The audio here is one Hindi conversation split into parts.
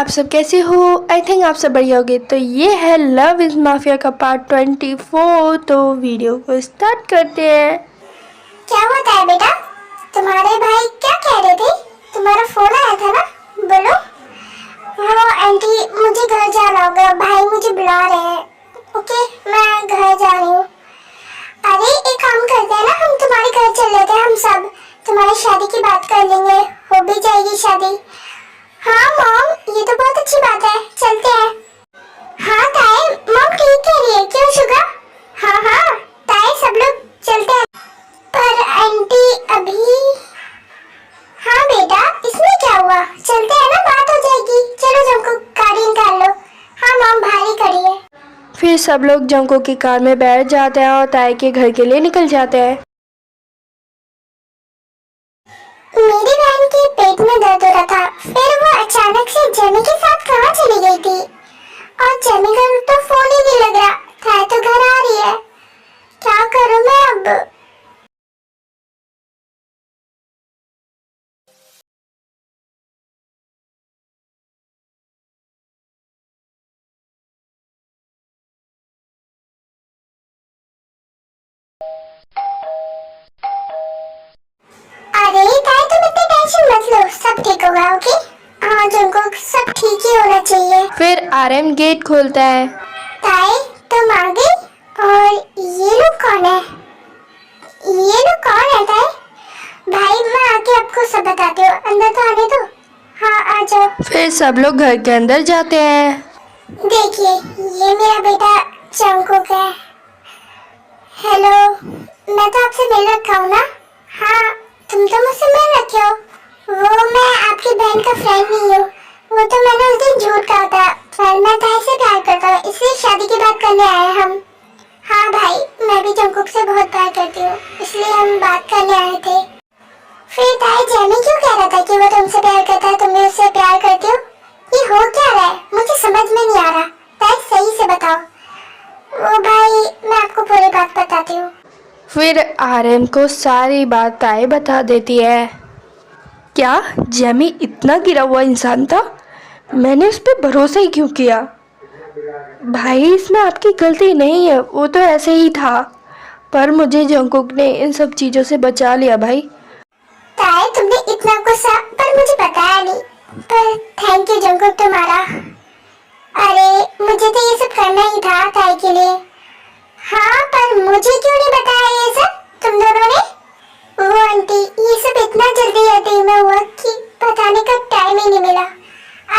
आप सब कैसे हो? आई थिंक आप सब बढ़िया होगे। तो ये है लव इज माफिया का पार्ट 24। तो वीडियो को स्टार्ट करते हैं। क्या होता है बेटा? तुम्हारे भाई क्या कह रहे थे? तुम्हारा फोन आया था ना? बोलो। वो आंटी, मुझे घर जाना होगा, भाई मुझे बुला रहे हैं। ओके, मैं घर जा रही हूँ। अरे एक काम करते हैं ना, हम तुम्हारे घर चल लेते हैं, हम सब तुम्हारी शादी की बात कर लेंगे, हो भी जाएगी शादी। हाँ मॉम, ये तो बहुत अच्छी बात है, चलते हैं। हाँ ताई, मॉम ठीक कह रही है, क्यों शुगा? हाँ ताई, सब लोग चलते हैं। पर आंटी अभी। हाँ बेटा, इसमें क्या हुआ, चलते हैं ना, बात हो जाएगी। चलो जंको, गाड़ी निकाल लो। हाँ मॉम, भारी करी है। फिर सब लोग जंको की कार में बैठ जाते हैं और ताई के घर के लिए निकल जाते हैं। मेरी बहन के पेट में दर्द हो रहा था, फिर वो अचानक से जेमी के साथ कहाँ चली गई थी, और जेमी का तो फोन ही नहीं लग रहा था, तो घर आ रही है। क्या करूँ मैं अब? अरे ताई, तुम इतनी टेंशन मत लो, सब ठीक होगा। ओके, हाँ जंको, सब ठीक ही होना चाहिए। फिर आरएम गेट खोलता है। ताई, तुम आ गई? और ये लोग कौन है? ये लोग कौन है ताई? भाई, मैं आके आपको सब बताती हूँ, अंदर तो आने दो। हाँ आ जाओ। फिर सब लोग घर के अंदर जाते हैं। देखिए, ये मेरा बेटा जंकुक है। हेलो, मैं तो आपसे मिल रखा हूँ ना? हाँ, तुम तो मुझसे मिल रखे हो। वो मैं आपकी बहन का फ्रेंड नहीं हूँ, वो तो मैंने उस दिन झूठ कहा था, पर मैं ताई से प्यार करता हूँ, इसलिए शादी की बात करने आए हैं हम। हाँ भाई, मैं भी जंकुक से बहुत प्यार करती हूँ, इसलिए हम बात करने आए थे। फिर ताई, जेमी क्यों कह रहा था कि वो तुमसे प्यार करता है, तुम भी उससे प्यार करती हो? ये हो क्या रहा है, मुझे समझ में नहीं आ रहा। ताई सही से बताओ। वो भाई, मैं आपको पूरी बात बताती हूँ। फिर आरएम को सारी बात ताई बता देती है। क्या जेमी इतना गिरा हुआ इंसान था? मैंने उस पर भरोसा ही क्यों किया? भाई, इसमें आपकी गलती नहीं है, वो तो ऐसे ही था, पर मुझे जंकुक ने इन सब चीज़ों से बचा लिया भाई। ताई, तुमने इतना गुस्सा पर मुझे बताया नहीं, पर थैंक यू जंकुक तुम्हारा। अरे मुझे तो ये सब करना ही था ताई के लिए। हाँ, पर मुझे क्यों नहीं बताया ये सब तुम दोनों ने? वो आंटी, ये सब इतना जल्दी हृदय में हुआ कि बताने का टाइम ही नहीं मिला।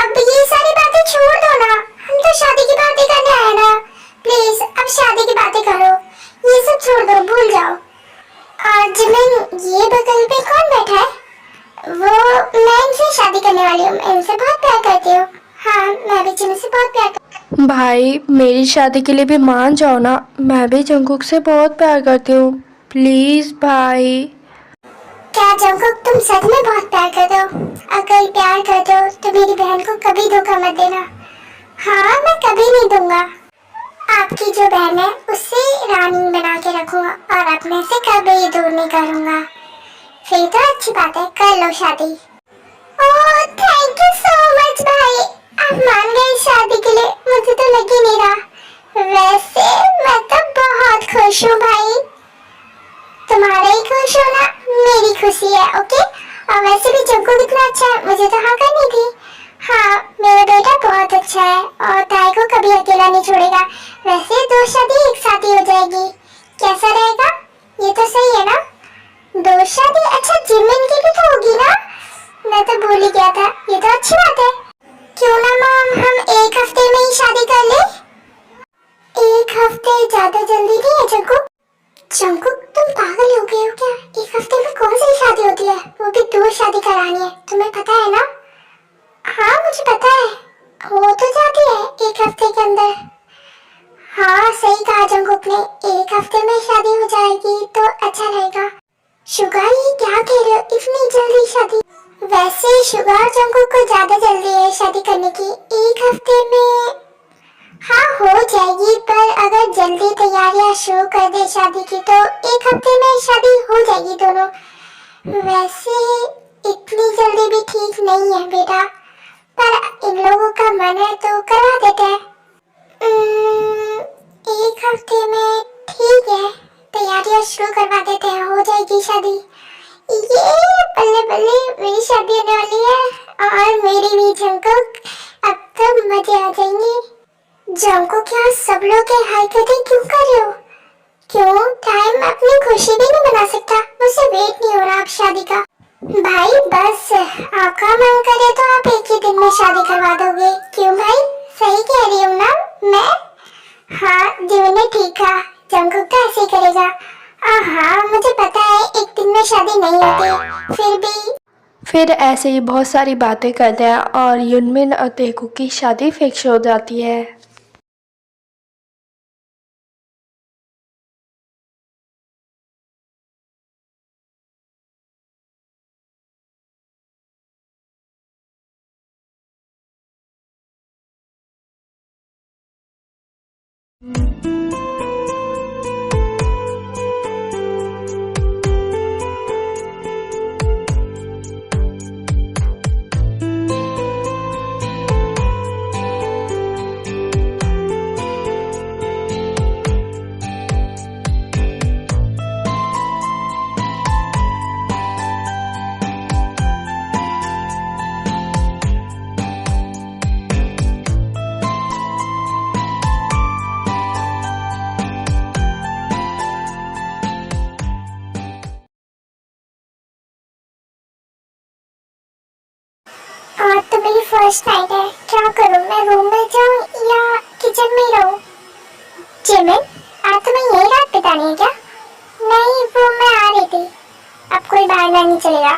अब ये सारी बातें छोड़ दो ना, हम तो शादी की बातें करने आए ना। प्लीज अब शादी की बातें करो, ये सब छोड़ दो, भूल जाओ। जिमिन, ये बगल पे कौन बैठा है? वो, मैं इनसे शादी करने वाली हूँ, मैं इनसे बहुत प्यार करती हूँ। हाँ, मैं भी जिमिन से बहुत प्यार करती हूँ। भाई, मेरी शादी के लिए भी मान जाओ ना, मैं भी जंकुक से बहुत प्यार करती हूँ, प्लीज भाई। क्या जंकुक, तुम सच में बहुत प्यार करते हो? अगर प्यार करते हो तो मेरी बहन को कभी धोखा मत देना। हाँ, मैं कभी नहीं दूंगा। आपकी जो बहन है उससे रानी बना के रखूंगा और अपने से कभी दूर नहीं करूंगा। फिर तो अच्छी बात है, कर लो शादी। ओह, थैंक यू सो मच भाई, आप मान गए शादी के लिए, मुझे तो लग ही नहीं रहा। वैसे मैं तो बहुत खुश हूँ भाई, तुम्हारा ही खुश होना मेरी खुशी है। ओके, और वैसे भी जंकुक कितना अच्छा है, मुझे तो हाँ करनी थी। हाँ, मेरा बेटा बहुत अच्छा है और ताई को कभी अकेला नहीं छोड़ेगा। वैसे दो शादी एक साथ ही हो जाएगी, कैसा रहेगा? ये तो सही है ना, दो शादी। अच्छा, जिमिन की भी तो होगी ना, मैं तो भूल ही गया था, ये तो अच्छी बात है। क्यों ना मॉम, हम एक हफ्ते में ही शादी कर ले? एक हफ्ते ज्यादा जल्दी नहीं है जंकुक? जंकुक, तुम पागल हो गए हो क्या? एक हफ्ते में कौन सी शादी होती है, वो भी दो शादी करानी है, तुम्हें पता है ना? हाँ मुझे पता है, हो तो जाती है एक हफ्ते के अंदर। हाँ सही कहा जंकुक ने, एक हफ्ते में शादी हो जाएगी तो अच्छा रहेगा। शुगा, ये क्या कह रहे हो, इतनी जल्दी शादी? वैसे शुगा, जंकुक को ज्यादा जल्दी है शादी करने की, एक हफ्ते में हाँ हो जाएगी, पर अगर जल्दी तैयारियां शुरू कर दे शादी की तो एक हफ्ते में शादी हो जाएगी दोनों। वैसे इतनी जल्दी भी ठीक नहीं है बेटा, पर इन लोगों मन है तो करवा देते हैं। 1 हफ्ते में ठीक है, तैयारियां शुरू करवा देते हैं, हो जाएगी शादी। ये बल्ले बल्ले मेरी शादी होने वाली है और मेरी भी जंकुक, अब तो मजे आ जाएंगे। जंकुक यहाँ सब लोग के हाई करते क्यों कर रहे हो? क्यों टाइम अपनी खुशी भी नहीं बना सकता? मुझसे वेट नहीं हो रहा अब शादी का। भाई बस आपका मन करे तो आप एक ही दिन में शादी करवा दोगे। क्यों भाई, सही कह रही हूँ ना मैं? हाँ जिमी ने ठीक कहा, जंकुक तो ऐसे ही करेगा। हाँ मुझे पता है एक दिन में शादी नहीं होती, फिर ऐसे ही बहुत सारी बातें करते हैं और युनमिन और तेकुक की शादी फिक्स हो जाती है। आज तो मेरी फर्स्ट नाइट है, क्या करूं? मैं रूम में जाऊं या किचन में रहूं? जिमिन, आज तुम्हें यही रात बितानी है क्या? नहीं, रूम में आ रही थी, अब कोई बहाना नहीं चलेगा।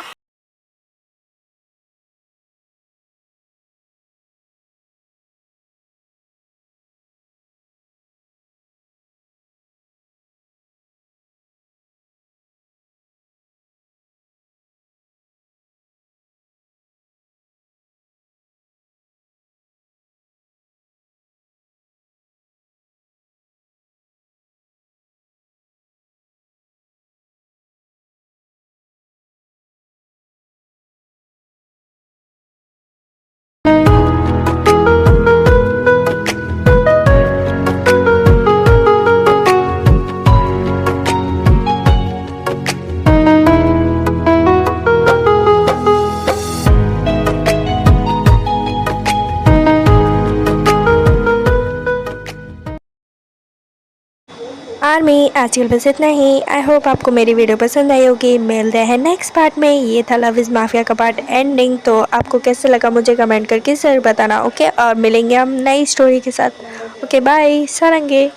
आर्मी आजकल बस इतना ही। आई होप आपको मेरी वीडियो पसंद आई होगी। मिलते हैं नेक्स्ट पार्ट में। ये था लव इज़ माफिया का पार्ट एंडिंग। तो आपको कैसे लगा मुझे कमेंट करके ज़रूर बताना। ओके, और मिलेंगे हम नई स्टोरी के साथ। Okay bye, सारंगे।